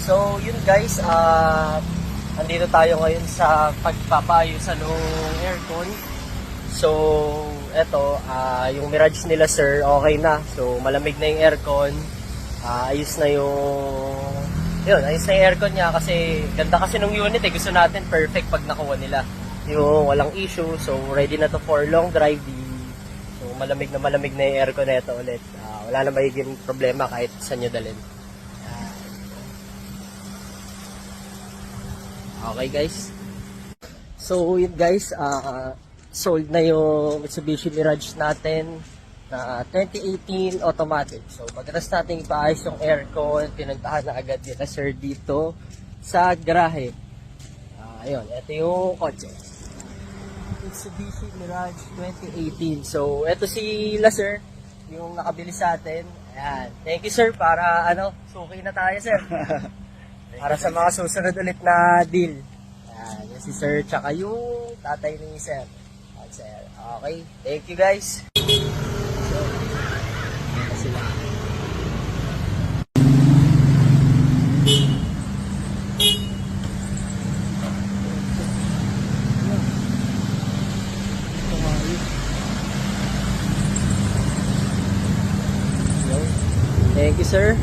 So yun guys, andito tayo ngayon sa pagpapaayusan ng aircon. So eto, yung Mirage nila sir, okay na. So malamig na yung aircon. Ayos na ayos na yung aircon niya kasi ganda kasi ng unit eh. Gusto natin perfect pag nakuha nila. Yung walang issue. So ready na to for long drive. So malamig na yung aircon nito ulit. Wala na magiging problema kahit saan nyo dalhin. Okay guys. So yun guys, sold na yung Mitsubishi Mirage natin na 2018 automatic. So pagkatapos natin ipaayos yung aircon, pinuntahan na agad nila sir dito sa garahe. Ayun, ito yung kotse. Mitsubishi Mirage 2018. So ito sila sir, yung nakabili sa atin. Ayan. Thank you sir para suki na tayo sir. Para sa mga susunod ulit na deal. Ayan, yun si sir tsaka yung tatay ni sir. Okay, thank you guys. So, sila. Thank you sir.